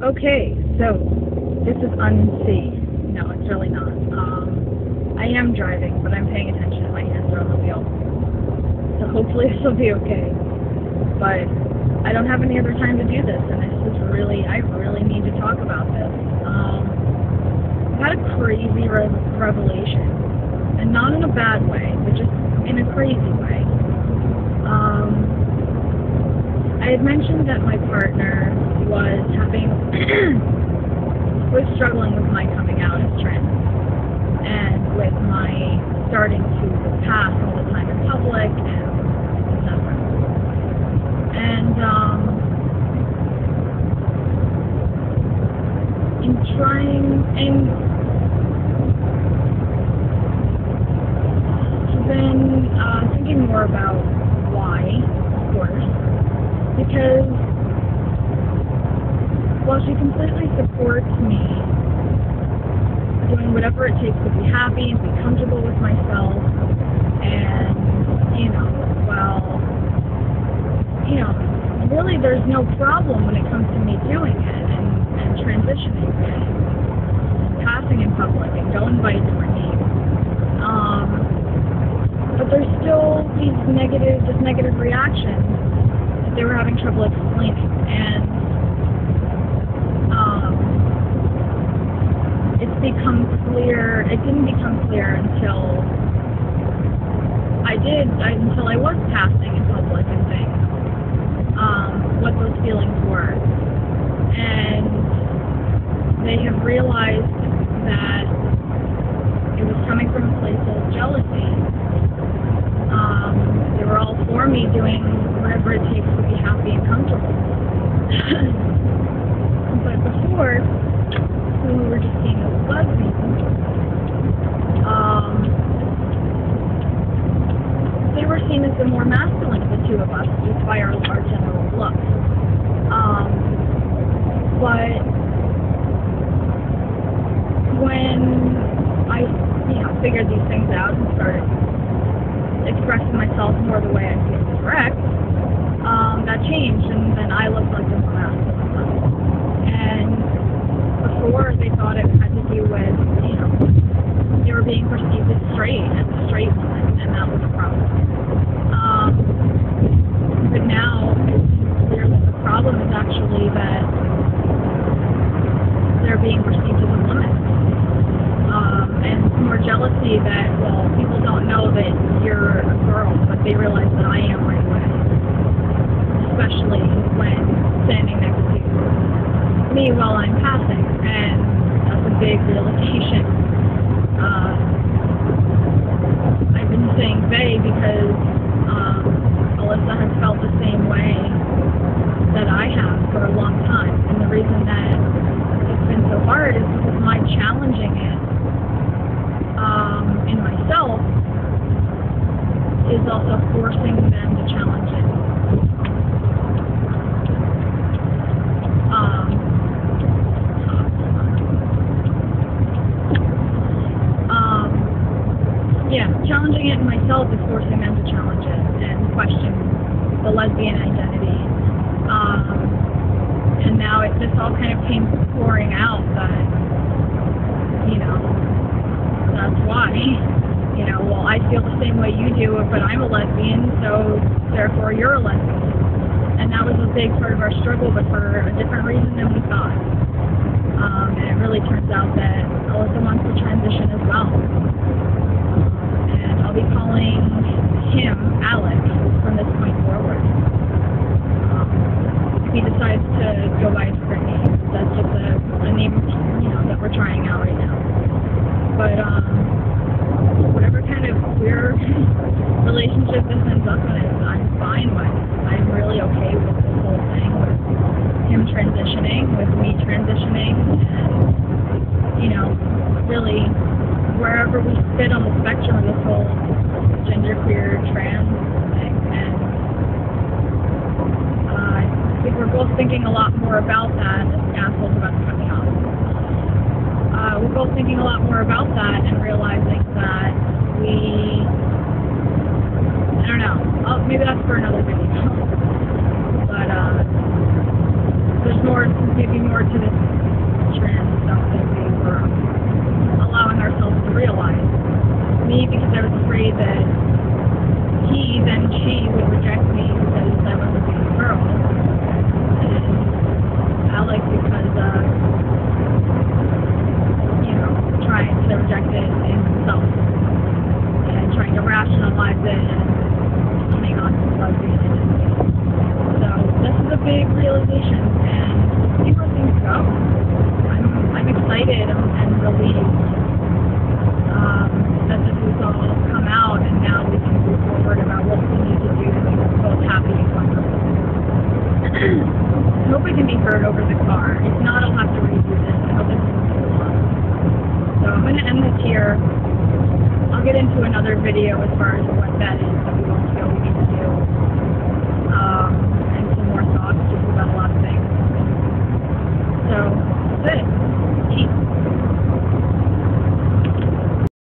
Okay, so this is unseen. No, it's really not. I am driving, but I'm paying attention. My hands are on the wheel. So hopefully this will be okay. But I don't have any other time to do this, and I really need to talk about this. I've had a crazy revelation, and not in a bad way, but just in a crazy way. I had mentioned that my partner was was struggling with my coming out as trans, and with my starting to pass all the time in public, and etc. And in trying, and then thinking more about why, of course, because while she completely supports me doing whatever it takes to be happy and be comfortable with myself, and really there's no problem when it comes to me doing it and transitioning and passing in public and going by a different name. But there's still this negative reactions that they were having trouble explaining, and it's become clear. It didn't become clear until I was passing in public and things, what those feelings were, and they have realized that it was coming from a place of jealousy. They were all for me doing whatever it takes to be happy and comfortable. But before, when we were just seeing as lesbians, they were seen as the more masculine of the two of us, just by our general looks. But when I, figured these things out and started expressing myself more the way I feel correct, that changed, and then I looked like the more masculine one. And before, they thought it had to do with, they were being perceived as a straight woman, and that was a problem. But now, it's clear that the problem is actually that they're being perceived as a woman. And more jealousy that, well, people don't know that you're a girl, but they realize that I am right away. Especially when standing next to me while I'm passing, and that's a big realization. I've been saying they because Alyssa has felt the same way that I have for a long time, and the reason that it's been so hard is because my challenging it in myself is also forcing them to challenge it. Challenging it in myself is forcing them to challenge it and question the lesbian identity. And now this all kind of came pouring out that, that's why. Well, I feel the same way you do, but I'm a lesbian, so therefore you're a lesbian. And that was a big part of our struggle, but for a different reason than we thought. And it really turns out that Alyssa wants to transition as well. And I'll be calling him Alex from this point forward. If he decides to go by his current name, that's just a name, that we're trying out right now. But whatever kind of queer relationship this ends up in, I'm fine with. I'm really okay with this whole thing, with him transitioning, with me transitioning, and really wherever we sit on the spectrum of this whole genderqueer trans thing. And I think we're both thinking a lot more about that, as assholes about coming out. We're both thinking a lot more about that and realizing that I don't know, maybe that's for another video. But there's more, maybe more to this trans stuff that we were allowing ourselves to realize. Me, because I was afraid that he, then she, would reject me because I was a big girl. And Alex, because trying to reject it in himself and trying to rationalize it and coming on to lesbian identity. So this is a big realization, and we'll see where things go. I'm excited and relieved that this has all come out, and now we can move forward about what we need to do to make us both happy and comfortable. I hope I can be heard over the car. If not, I'll have to redo this. I hope this isn't too long. So I'm going to end this here. I'll get into another video as far as what that is that we don't feel we need to do. And some more thoughts just about a lot of things. So, that's it.